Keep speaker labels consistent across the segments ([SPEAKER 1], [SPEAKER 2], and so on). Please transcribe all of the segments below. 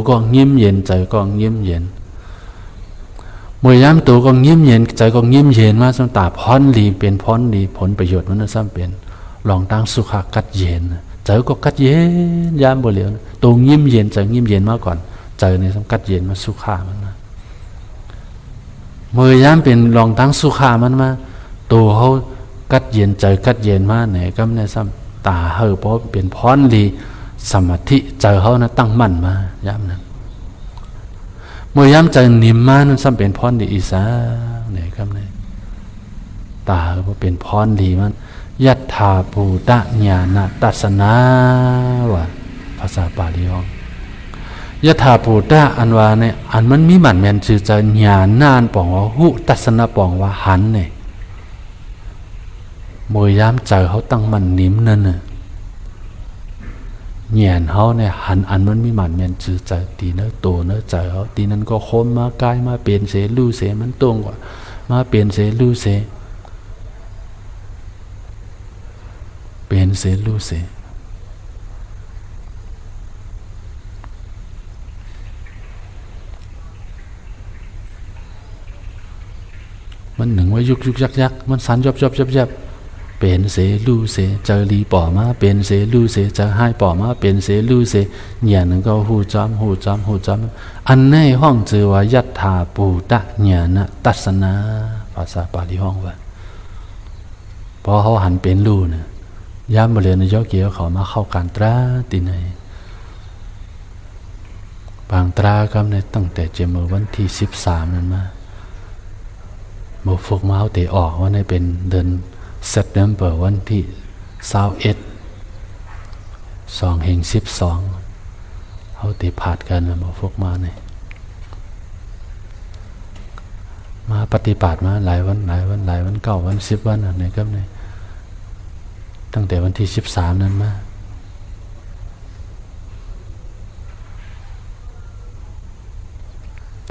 [SPEAKER 1] ก็ยิ้มเย็นใจก็ยิ้มเย็นเมื่อยามตัวก็ยิ้มเย็นใจก็ยิ้มเย็นมาสมตาพรลีเป็นพรลีผลประโยชน์มันซ้ำเป็นลองตั้งสุขกัดเย็นใจก็กัดเย็นยามบ่เหลียวตัวยิ้มเย็นใจยิ้มเย็นมาก่อนใจนี่ซ้ำกัดเย็นมาสุขามันมาเมื่อยามเป็นลองตั้งสุขามันมาตัวเขากัดเย็นใจกัดเย็นมาไหนก็ในซ้ำตาเฮอเพราะเป็นพรลีสมาธิใจเขานะตั้งมั่นมายามนั้นเมื่อยามใจนิ่มมานั่นซ้ำเป็นพรดีอีสาเนี่ยครับเนี่ยตาเพราะเป็นพรดีมันยัตถาภูตะญาณตัสนาวะภาษาบาลีห้องยัตถาภูตะอันว่าเนี่ยอันมันมีหมันแมนชื่อจะญาณนานปองว่าหุตัสนะปองว่าหันเนี่ยเมื่อยามใจเขาตั้งมั่นนิ่มนั่นน่ะเหยียนเขาเนี่ยหันอันมันมีหมันแมนจือใจตีเนื้อโตเนื้อใจเขาตีนั้นก็คมมากายมาเปลี่ยนเสลู่เสมันตรงกว่ามาเปลี่ยนเสลู่เสเปลี่ยนเสลู่เสมันหนึ่งว่ายุกยักมันสันยับเป็นเสลู่เสเจอลีป่อมาเป็นเสลู่เสเจอให้ป่อมาเป็นเสลู่เสอย่างนั้นก็หูจำอันในห้องจือว่ายัตถาปูตะญาณตัสนาภาษาบาลีห้องว่าพอเขาหันเป็นลู่นะย้ำมาเลยในย่อเกี่ยวเขามาเข้าการตราตีไหนบางตราก็ในตั้งแต่เจมวันที่13นั้นมาโมฟกมาเอาเตะออกว่าในเป็นเดือนSeptember วันที่21/2/12เขาติผาดกันมาพวกมาเนี่ยมาปฏิบัติมาหลายวัน9 วัน10 วันอะไรก็เนี่ยตั้งแต่วันที่13นั้นมา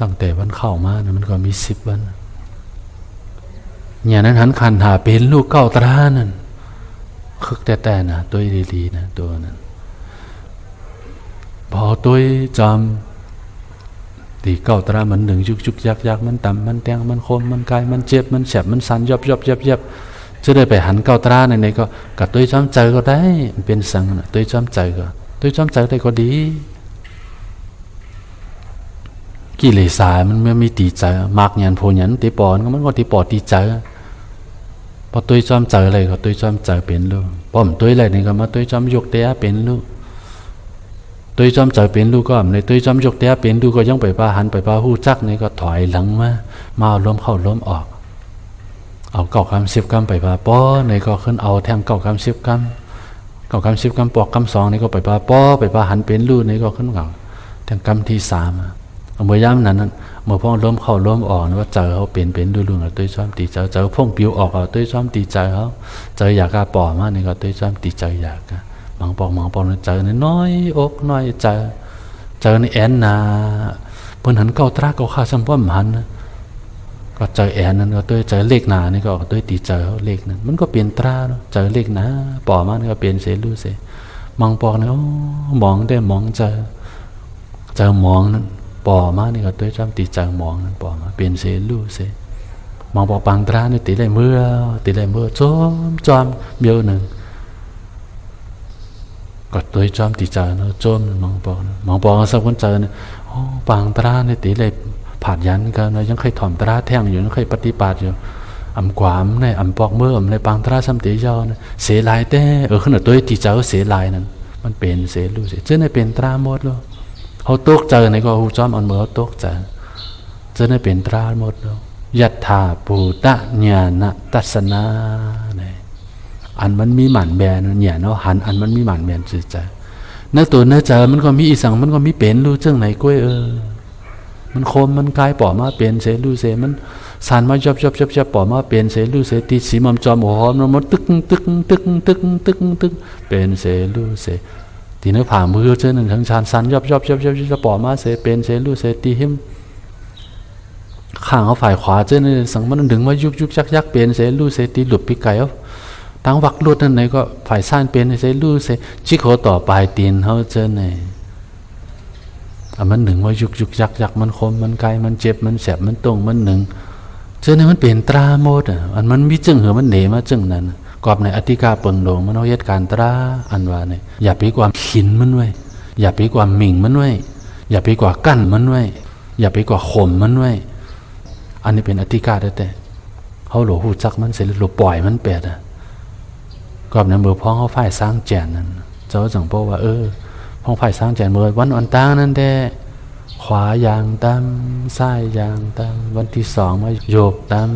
[SPEAKER 1] ตั้งแต่วันเข้ามานะมันก็มี10 วันอย่างนั้นหันขันหาเป็นลูกเก้าตรานั่นคึกแต่นะตัวดีๆนะตัวนั้นพอตัวจำตีเก้าตรามันหนึ่งยุกยักมันต่ำมันแตงมันคมมันกายมันเจ็บมันแฉบมันสันยับจะได้ไปหันเก้าตราในก็กับตัวจำใจก็ได้เป็นสังนะตัวจำใจได้ก็ดีกิเลสายมันไม่มีตีใจมากยันโพยันตีปอนก็มันก็ตีปอตีใจพอตัวจำใจอะไรก็ตัวจำใจเป็นลูกป้อมตัวอะไรนี่ก็มาตัวจำยกเตะเป็นลูกตัวจำใจเป็นลูกก็ในตัวจำยกเตะเป็นลูกก็ยังไปพาหันไปพาหู้จักนี่ก็ถอยหลังมาล้มเข้าล้มออกเอาเก่ากำ10 กำไปพาป้อในก็ขึ้นเอาแทงเก่ากำ10 กำ10 กำปอกกำ2นี่ก็ไปพาป้อไปพาหันเป็นลูกนี่ก็ขึ้นเก่าแทงกำที่3เมื่อย่ำนั้นเมื่อพ่อล้มเข้าล้มออกว่าเจอเขาเป็นดูลุงตัวซ้อมตีเจอพ่งปิวออกตัวซ้อมตีเจอเขาเจออยากกาป่อมากนี่ก็ตัวซ้อมตีเจออยากกาบางปองเจอน้อยอกน้อยเจอในแอนนาเพิ่นหันเก้าตราเก้าข้าสัมพันธ์หันก็เจอแอนนั้นก็ตัวเจอเลขหนานี่ก็ตัวตีเจอเขาเลขนั้นมันก็เปลี่ยนตราเนาะเจอเลขหนาป่อมากนี่ก็เปลี่ยนเสรู้เสมองปองเนี่ยมองได้มองเจอมองนั้นป่อมานี่ก็ตัวจำตีจังมองนั่นป่อมาเปลี่ยนเสลู่เสมองปอปังตรานี่ตีเลยเมื่อจอมเบี้ยวหนึ่งก็ตัวจำตีจังเนาะจอมมองปอสักคนเจอเนี่ยโอ้ปังตรานี่ตีเลยผ่านยันกันนะยังเคยถ่อมตราแท่งอยู่ยังเคยปฏิบัติอยู่อำกวามเนี่ยอำปอกเมื่อในปังตราซ้ำตียาวเนี่ยเสลายแต่ขนาดตัวตีเจ้าเสลายนั่นมันเป็นเสลู่เสเจ้าเนี่ยเป็นตราหมดเลยเขาตกเจอในก็หูจอมอันเมื่อเขาตกเจอจะได้เป็นตราหมดแล้วยัตถาภูตะญาณตัสนาเนี่ยอันมันมีหมันแบนเนี่ยเนาะหันอันมันมีหมันแบนจืดใจเนื้อตัวเนื้อเจอมันก็มีอีสังมันก็มีเป็นรู้เจ้าไหนกล้วยมันคมมันกายป่อมาเป็นเสรู้เสมันสานมาจับป่อมาเป็นเสรู้เสตีสีมัมจอมหัวหอมมันตึกเป็นเสรู้เสทีนี้ผ่ามือเจ้าหนึ่งทั้งชานสันยับจะป่อมาเสเป็นเสลู่เสตีหิมข้างเขาฝ่ายขวาเจ้าหนึ่งสังมันดึงมายุกยักเป็นเสลู่เสตีหลุดปีไก่เอาตั้งวักลุดนั่นไหนก็ฝ่ายซ่านเป็นเสลู่เสชิโคต่อปลายตีนเขาเจ้าหนึ่ง มันหนึ่งว่ายุกยักมันคมมันไกลมันเจ็บมันแสบมันตรงมันหนึ่งเจ้าเนี่ยมันเป็นตราโมดอันมันมีจึงเหรอมันเหนมาจึงนั้นกอบในอธิกาเปิงโดงมันเอาเหตุการณ์ตราอันว่าเนี่ยอย่าไปกว่าขินมันไว้อย่าไปกว่าหมิ่งมันไว้อย่าไปกว่ากั้นมันไว้อย่าไปกว่าข่มมันไว้อันนี้เป็นอธิกาแต่เขาหลวหูจักมันเสร็จหลวปล่อยมันเป็ดกอบในมือพ้องเขาฝ่ายสร้างแจนนั้นเจ้าจังโปว่าพ้องฝ่ายสร้างแจนมือวันอ่อนตั้งนั่นแด่ขวายางตามซ้ายยางตามวันที่สองมาโยกตาม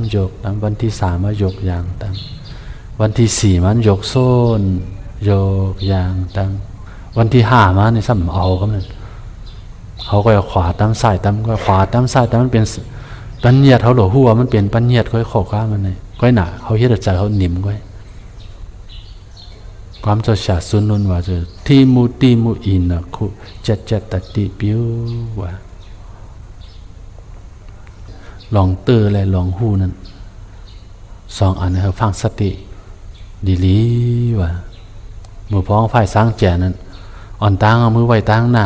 [SPEAKER 1] วันที่สามมาโยกยางตามวันที่สี่มันโยกโซนโยกยางตามวันที่ห้ามาในซ้ำเอาก็มันเขาก็ขวาตามซ้ายตามก็ขวาตามซ้ายตามมันเป็นปัญญาเขาหลวหัวมันเป็นปัญญาค่อยขอข้ามันเลยค่อยหนาเขาเฮ็ดใจเขาหนิมค่อยความจะฉาสุนนุนว่าจะที่มูอินนะคุจัดตัดติปิวว่าลองเตอร์และลองหูนั้นสองอันนะครับฟังสติดีลีว่ามือพ้องฝ่ายสร้างแจนั้นอ่อนตั้งเอามือไว้ตั้งหน้า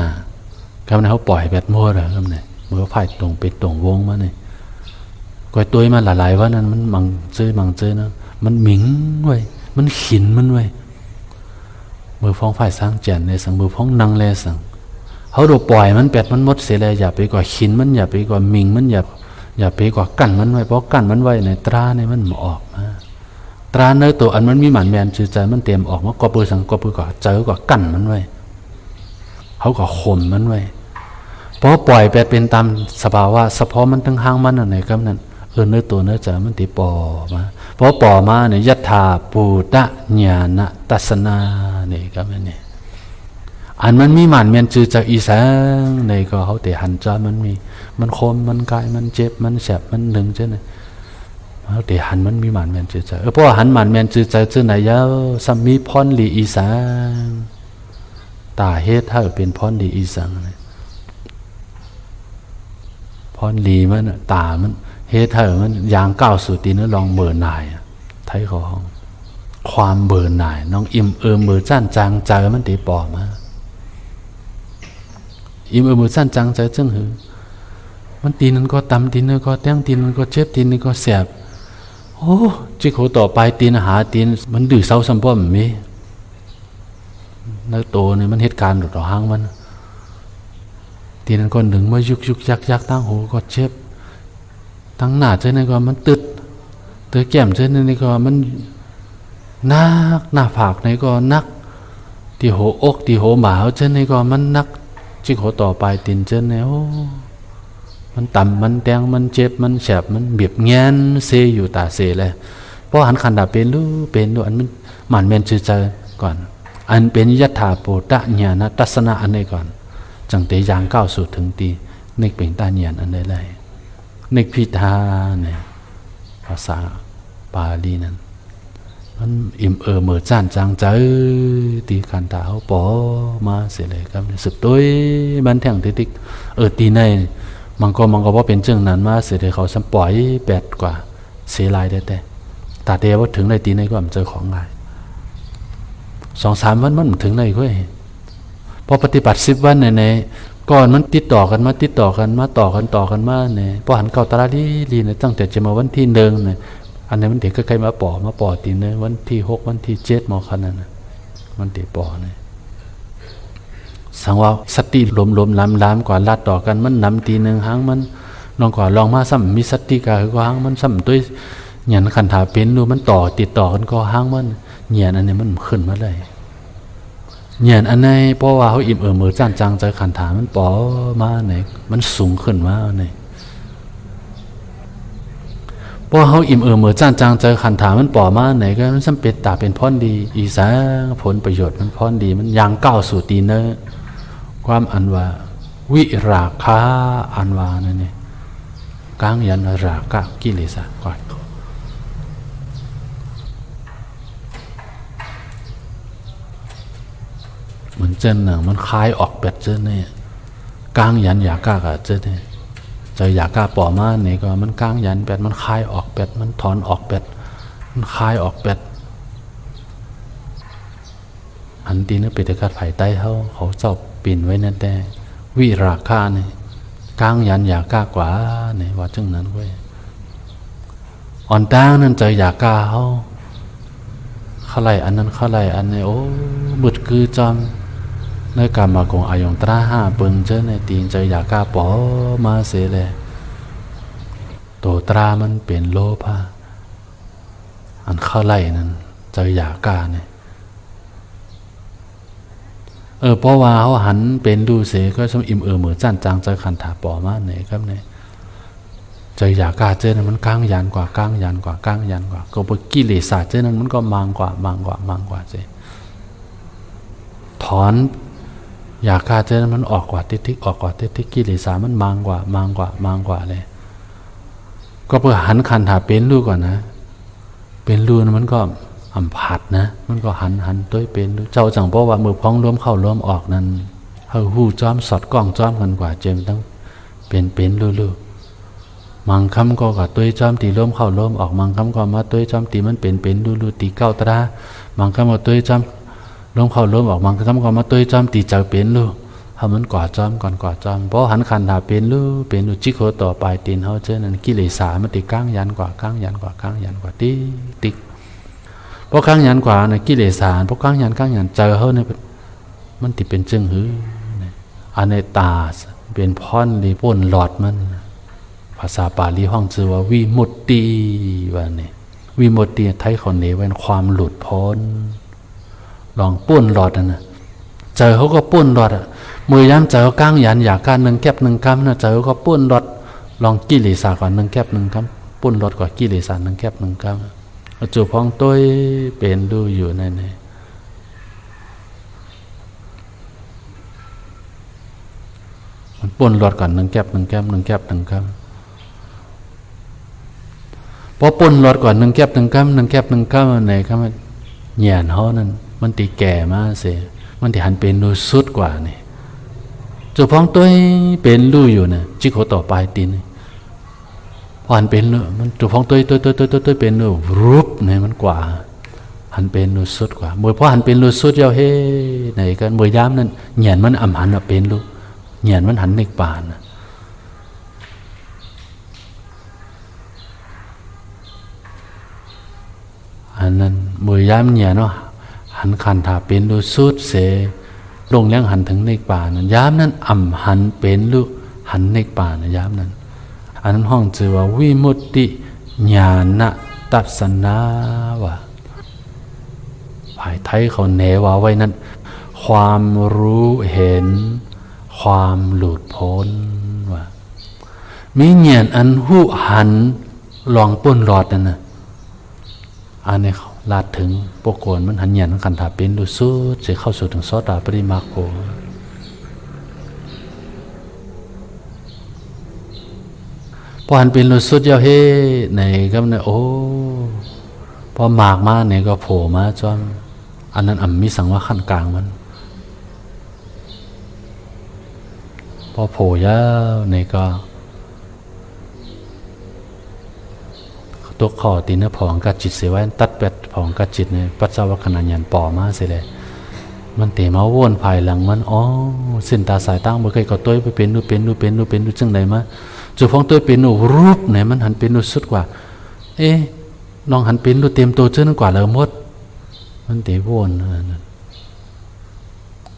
[SPEAKER 1] กำลังเขาปล่อยแบบมัวเลยกำลังมือฝ่ายตรงไปตรงวงมาเนี่ยก้อยตัวมันหลายๆว่านั้นมันมังเจอนะมันหมิงไว้มันขินมันไว้มือฟ้องฝ่ายสร้างแจนในสังมือฟ้องนังแลสังเขาดูปล่อยมันแปดมันมดเสียเลยอย่าไปกว่าขินมันอย่าไปกว่ามิงมันอย่าไปกว่ากั้นมันไว้เพราะกั้นมันไว้ในตราในมันออกมาตราเนื้อตัวอันมันมีหมันแมนจือใจมันเตรียมออกมากอบปือสังกอบปือกว่าเจอกว่ากั้นมันไว้เขาก็ข่มมันไว้เพราะปล่อยไปเป็นตามสภาวะเฉพาะมันทั้งห้างมันอะไรก็นั่นเนื้อตัวเนื้อใจมันตีปอมาเพราะปอมาเนี่ยยัตถาปูตะญาณตัสนาเนี่ยก็ไม่เนี่ยอันมันมีหมันแมนจือจากอีแสงเนี่ยก็เขาแต่หันจามันคมมันกายมันเจ็บมันแสบมันหนึ่งเจ้าเนี่ยเขาแต่หันมันมีหมันแมนจือใจเพราะหันหมันแมนจือใจเจ้าไหนยาวสัมมีพรลีอีแสงตาเฮ็ดถ้าเป็นพรลีอีแสงเนี่ยพรลีมันตามันเฮ็ดเถอะมันยางก้าวสู่ตีนั้นลองเบื่อหน่ายไทยของความเบื่อหน่ายน้องอิ่มมือจ้านจางใจมันตีปอมาอิ่มมือจ้านจางใจจึงหือมันตีนั้นก็ตำตีนั้นก็แต้งตีนั้นก็เจ็บตีนั้นก็แสบโอ้จิโคต่อไปตีนหาตีนมันดื้อเศร้าสัมพ่อมันมีแล้วโตเนี่ยมันเหตุการณ์ต่อห้างมันตีนั้นก็หนึ่งมายุกยักตั้งหูก็เจ็บตั้งหน้าเจ้านี่ก็มันตึดแก้มเจ้านี่ก็มันนักหน้าผากนี่ก็นักที่หัวอกที่หัวหมาเจ้านี่ก็มันนักจิกหัวต่อไปตีนเจ้านี่โอ้มันต่ำมันแดงมันเจ็บมันแฉบมันเบียบแงนเซอยู่ตาเซเลยเพราะหันขันดาเป็นดูอันมันหมันเมนจือเจอก่อนอันเป็นยัตถาโปตะญาณตัสนะอันนี้ก่อนจังเตยางก้าวสู่ถึงตีนึกเป็นตาญาณอันใดเลยนึกพิธาเนี่ยภาษาบาลีนั้นมันอิ่มเหมือจ้านจางใจตีขันตาเขาปอมาเสียเลยครับสึกตัวมันแท่งติ๊กตีในมันก็ว่าเป็นเจ้านั้นมาเสียเลยเขาสัมปล่อยแปดกว่าเสียลายได้แต่ตาเดียวว่าถึงในตีในก็มันเจอของลาย2-3 วันมันถึงในก็พอปฏิบัติ10 วันในก่อนมันติดต่อกันมาต่อกันมาเนี่ยพอหันเก่าตาลีเนี่ยตั้งแต่จะมาวันที่1เนี่ยอันนี้มันเด็กใกล้ๆมาปอตีเนี่ยวันที่6วันที่7มอคันนั้นมันเด็กปอเนี่ยสังว่าสติลมล้ำกว่าลัดต่อกันมันนำตีหนึ่งหางมันลองกว่าลองมาซ้ำมีสติกาคือก็หางมันซ้ำด้วยเหยียนขันถาเป็นดูมันติดต่อกันก็หางมันเหยียนอันนี้มันขึ้นมาเลยเหยียนอันไหนเพราะว่าเขาอิ่มมือจ้านจางใจขันถามันปอมาไหนมันสูงขึ้นมาไหนเพราะเขาอิ่มมือจ้านจางใจขันถามันปอมาไหนก็มันซ้ำเป็นตาเป็นพรดีอีสาผลประโยชน์มันพรดีมันยังก้าวสู่ตีเนอความอันว่าวิราคะอันว่านั่นนี่กางยันรากะกิเลสก่อนเหมือนเจนหนึ่งมันคลายออกเป็ดเจนนี่กางยันอยากกะเจนนี่ใจอยากกะปอมาเนี่ยก็มันกางยันเป็ดมันคลายออกเป็ดมันถอนออกเป็ดมันคลายออกเป็ดอันตีนึกไปแต่กัดไผ่ใต้เขาเจ้าปิ่นไว้นั่นแต่ วิราคาเนี่ยกางยันอยากกล้ากว่าเนี่ยว่าจังนั้นเว้ยอ่อนตางนั่นใจอยากกล้าเขาไล่อันนั้นเขาไล่อันนี้โอ้บุดคือจอมในกรรมากงอายงตราห้าเปิงเจอในตีนใจอยากกล้าป๋อมาเสียเลยตัวตรามันเป็นโลภะอันเข้าไล่นั่นใจอยากกล้าเนี่ยเพราะว่าเขาหันเป็นดูเสก็สมอิ่มเหมือจันจางใจขันถาปอมาเนี่ยครับเนี่ยใจอยากกล้าเจอนั้นมันก้างยันกว่าก้างยันกว่าก้างยันกว่าก็บกิเลสเจอนั้นมันก็มังกว่าเจถอนอยากกล้าเจอนั้นมันออกกว่าทิกออกกว่าทิกกิเลสมันมังกว่าเลยก็เพื่อหันขันถาเป็นรู้ก่อนนะเป็นรู้นะมันก็อำผัดนะมันก็หันตัวเป็นเจ้าจังเพราะว่ามือพ้องล้มเข้าล้มออกนั้นเขาหูจ้อมสอดกล้องจ้อมกันกว่าเจมต้องเป็นรู้มังคำก็กับตัวจ้อมตีล้มเข้าล้มออกมังคำก็มาตัวจ้อมตีมันเป็นรู้ตีเก้าตรามังคำก็ตัวจ้อมล้มเข้าล้มออกมังคำก็มาตัวจ้อมตีเจ้าเป็นรู้เขามันก่อจ้อมก่อนก่อจ้อมเพราะหันขันถาเป็นรู้จิโคต่อไปตีนเขาเจอนั่นกิเลสมันตีก้างยันกว่าติ๊กเพราะข้างยันกว่าเนี่ยกิเลสเพราะข้างยันเจอเขาเนี่ยมันติเป็นจึงหืออันในตาเป็นพ่อนลีป่นหลอดมันภาษาปาลีห้องชื่อว่าวิมุตติว่าเนี่ยวิมุตติไทยเขาเนเป็นความหลุดพ้นลองป่นหลอดนะเจอเขาก็ป่นหลอดมือย้ำเจอข้างยันอยากการหนึ่งแก็บหนึ่งคำนะเจอก็ป่นหลอดลองกิเลสก่อนหนึ่งแก็บหนึ่งคำป่นหลอดกว่ากิเลสหนึ่งแก็บหนึ่งคำจูบพ้องตัวเป็นดูอยู่ในนี้มันป่นหลอดก่อนหนึ่งแก็บพอป่นหลอดก่อนหนึ่งแก็บในครับเหยียนเขานั่นมันตีแก่มาเสียมันตีหันเป็นดูสุดกว่านี่จูบพ้องตัวเป็นดูอยู่นะจิโกต่อไปตีนพอหันเป็นมันจุดพ้องตัวเป็นรูปเนี่ยมันกว่าหันเป็นรูสุดกว่าเมื่อพอหันเป็นรูสุดเย้าเฮ้ไหนกันเมื่อย้ำนั่นเหยียนมันอ่ำหันเป็นรูเหยียนมันหันในป่านอันนั้นเมื่อย้ำเหยียนเนาะหันขันถาเป็นรูสุดเสลงเลี้ยงหันถึงในป่านย้ำนั้นอ่ำหันเป็นรูหันในป่านย้ำนั้นอันนั้นห้องชื่อว่าวิมุตติญาณทัศนะว่ะภายไทยเขาเนว่าไว้นั้นความรู้เห็นความหลุดพ้นว่ะมีเงียนอันหูหันลองป้นหลอดนั่นนะอันนี้ลาดถึงปกวนมันหันเงียนกันถาเป็นดูสู้จะเข้าสู่ถึงโสดาปริมาโกพอหันเป็นรูสุดเย้าเฮ่ในก็เนี่ยโอ้พอหมากมาเนี่ยก็โผล่มาจอมอันนั้นมีสังว่าขั้นกลางมันพอโผล่ยาวเนี่ยก็ตัวคอตีนผองกัดจิตเสียไว้ตัดเป็ดผองกัดจิตเนี่ยปัจจวัคขณะยันป่อมาเสียเลยมันเตะมาวนภายหลังมันเส้นตาสายตั้งบ่เคยก็ตัวไปเป็นดูจังไดมาจุดพ้องตัวเป็นรูปไหนมันหันเป็นดูสุดกว่าลองหันเป็นดูเต็มตัวเจอนั่นกว่าเลยหมดมันเตะวน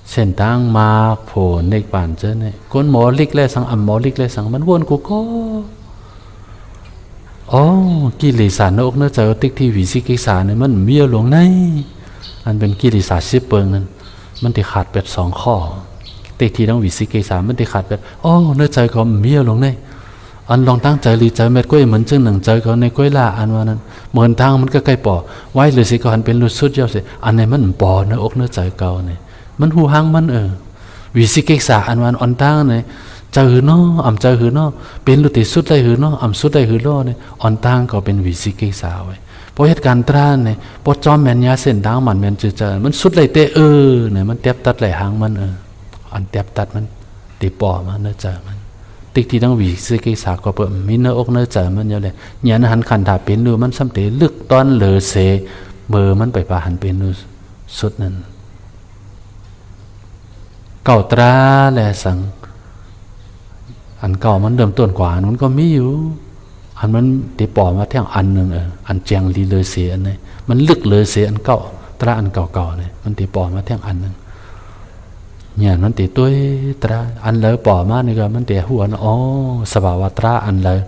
[SPEAKER 1] เส้นตั้งมาโผล่ในป่านเจอเนี่ยก้นหมอลิกแล้วสังหมอลิกแล้วสังมันวนกูก็กิเลสนอกเนื้อใจติ๊กที่วิสิกิสาเนี่ยมันเบี้ยหลงในอันเป็นกิเลสชิบเปิงนั้นมันติขาดเป็ด2 ข้อติ๊กที่ต้องวิสิกิสามันติขาดเป็ดเนื้อใจเขาเบี้ยหลงในอันลองตั้งใจหรือใจเม็ดก้อยเหมือนจึงหนึ่งใจเขาในก้อยล่าอันว่านั้นเหมือนทางมันก็ใกล้ปอไว้เลยสิก็หันเป็นรูสุดเยอะสิอันไหนมันปอเนื้ออกเนื้อใจเก่าเนี่ยมันหูหังมันวิสิกิสาอันวันอันตั้งเนี่ยใจหือเนาะใจหือเนาะเป็นรูติสุดได้หือเนาะสุดได้หือล้อเนี่ยอันตั้งก็เป็นวิสิกิสาไว้พอเหตุการณ์ตราเนี่ยพอจอมแมนยาเส้นทางมันแมนจืดมันสุดเลยเตเนี่ยมันเต็บตัดไหลหางมันอันเต็บตัดมันตีปอมันเนื้อใจมันติ๊กที่ต้องวิสิกิสาก็เปิดมีเนื้ออกเนื้อใจมันเยอะเลยเนี่ยหันขันถาเป็นดูมันซ้ำเตะลึกตอนเหลือเสเบอร์มันไปปะหันเป็นดูสุดนั้นเก่าตราแลสัง อันเก่ามันเริ่มต้นกว่านั้นก็มีอยู่อันมันตีปอมาแท่งอันหนึ่งอันแจงลีเลยเสียอันนี้มันลึกเลยเสียอันเก่าตราอันเก่าๆเนี่ยมันตีปอมาแท่งอันหนึ่งเนี่ยมันตีตัวตราอันเลยปอมานี่ก็มันตีหัวอ๋อสภาวะตราอันเลย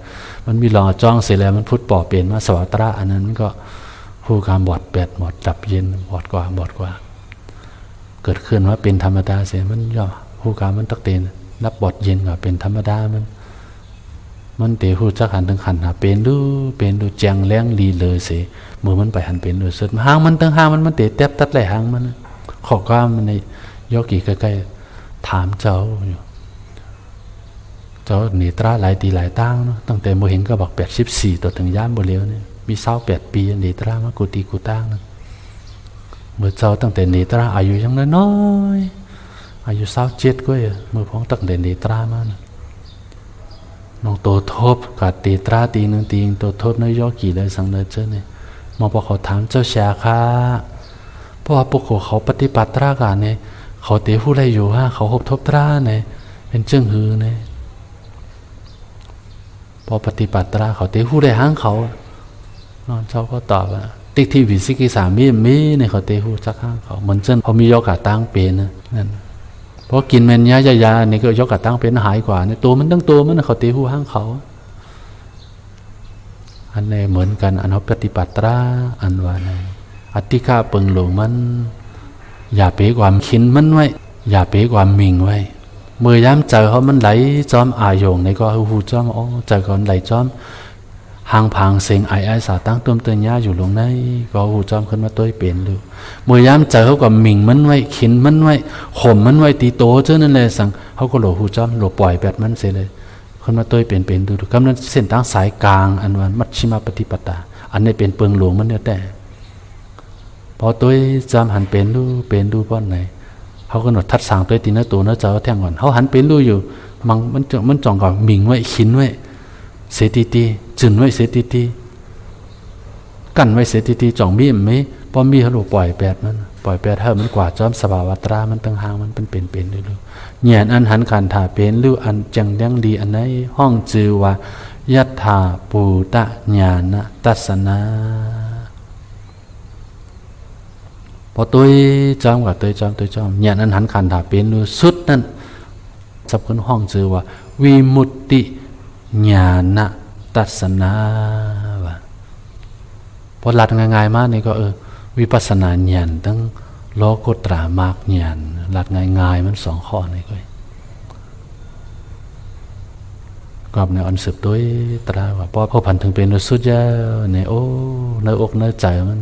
[SPEAKER 1] มันมีหลอจ้องเสียแล้วมันพุทธปอเปลี่ยนมาสภาวะตราอันนั้นก็ผู้การบอดแปดบอดดับเย็นบอดกว่าเกิดขึ้นว่าเป็นธรรมดาเสียมันย่อผู้การมันตักเตนรับบอดเย็นก็เป็นธรรมดามันเตะหูจักหันถึงหันหาเป็นดูแจงแรงลีเลยเสียมือมันไปหันเป็นดูสุดหางมันตั้งหางมันเตะแทบตัดไหลหางมันขอกว่ามันในยอกี่ใกล้ๆถามเจ้าอยู่เจ้าหนีตราหลายตีหลายตั้งเนาะตั้งแต่โมเห็นก็บอก84ตัวถึงย่านโมเลี้ยวเนี่ยมี28 ปีหนีตรามากูตีกูตั้งนะเมื่อเจ้าตั้งแต่หนีตราอายุยังน้อยอายุ27ก็เมื่อพ้องตั้งแต่หนีตรามานะน้องโตทบกับตีตราตีหนึ่งตีโตทบน้อยยอกี่เลยสังเดินเจ้าเนี่ยมองพอเขาถามเจ้าชาค่ะเพราะว่าพวกเขาปฏิบัติตรากันเนี่ยเขาเตะผู้ไรอยู่ฮะเขาหบทบตราเนี่ยเป็นเจิ้งหือเนี่ยพอปฏิบัติตราเขาเตะผู้ไรห้างเขานอนเจ้าก็ตอบว่าติ๊กที่วิสิกิสามีเนี่ยเขาเตะผู้จักห้างเขาเหมือนเจ้าเขามียอกาตั้งเป็นนะนั่นเพราะกินเมนยาเนี่ยก็ยกกระตั้งเป็นหายกว่าเนี่ยตัวมันตั้งตัวมันเขาตีหูห้างเขาอันนี้เหมือนกันอันเขาปฏิบัติตราอันว่าในอธิกาเปิงหลงมันอย่าเปความคินมันไว้อย่าเปความมิงไว้เมื่อย้ำเจอเขามันไหลจอมอายงในก็หูจอมอ๋อเจอก่อนไหลจอมหางพังเสียงไอ้สาตั้งต้มเตือนยาอยู่ลงในก็หูจอมขึ้นมาตัวเปลี่ยนดูเมื่อย้ำเจอเขากับมิงมันไว้ขินมันไว้ข่มมันไว้ตีโตเจ้านั่นเลยสั่งเขาก็หลบหูจอมหลบปล่อยแบบมันเสียเลยขึ้นมาตัวเปลี่ยนดูกำลังเส้นทางสายกลางอันวันมัชชิมาปฏิปตาอันนี้เป็นเปิงหลวงมันเนี่ยแต่พอตัวจำหันเป็นดูป้อนไหนเขาก็หนดทัดสางตัวตีนตัวเจ้าแท่งก่อนเขาหันเป็นดูอยู่มันจ่องกับมิงไว้ขินไว้เสตีจึนไว้เสตีกันไว้เสตีจ่องมีไหมพอมีเขาหลุดปล่อยแปดมันปล่อยแปดเท่ามันกว่าจอมสภาวตรามันตั้งหางมันเป็นดูเหยียนอันหันขันถ่าเป็นหรืออันจังเลี้ยงดีอันไหนห้องจือว่ายัตถาปูตะญาณตัสนาพอตัวจอมกับตัวจอมเหยียนอันหันขันถ่าเป็นหรือสุดนั่นสับคนห้องจือว่าวิมุตติญาณตัสนาวะพอหลัดง่ายๆมากนี่ก็วิปัสสนาญาณตั้งโลกุตรามากญาณหลัดง่ายๆมัน2 ข้อนี่ก็ในอันสืบตัวตราว่าพอพันถึงเป็นสุดยาในในอกในใจมัน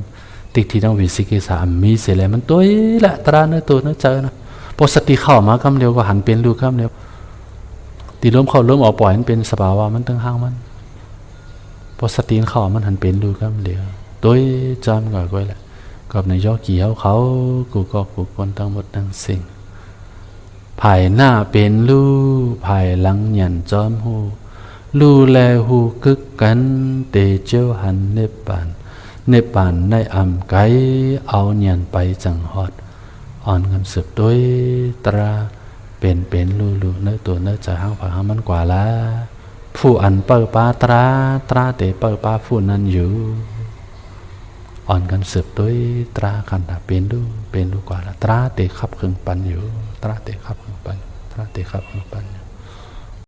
[SPEAKER 1] ติดที่ต้องวิสิกิสามีเสียแล้วมันตัวละตราในตัวในใจนะพอสติเข้ามากำเดียวก็หันเป็นดูกำเดียวตีล้มเข้าล้มออกปล่อยมันเป็นสภาวะมันตั้งห้างมันพอสติเข้ามันหันเป็นดูกันเดียวตัวจำก็ก้อยแหละกับในยอกี่เขากูก็กูคนทั้งหมดทั้งสิ่งภายหน้าเป็นลู่ภายหลังหยันจอมหูลู่แลหูกึกกันเตเจ้าหันเนปานในอ่ำไกเอาหยันไปจังหอดอ่อนกันสืบด้วยตราเป็นลูเนื้อตัวเนื้อใจห้างผามันกว่าละผู้อันเปิดปาตราเตเปิดปาผู้นั้นอยู่อ่อนกันสืบด้วยตราขันตาเป็นดูกว่าละตราเตขับเครื่องปันอยู่ตราเตขับเครื่องปัน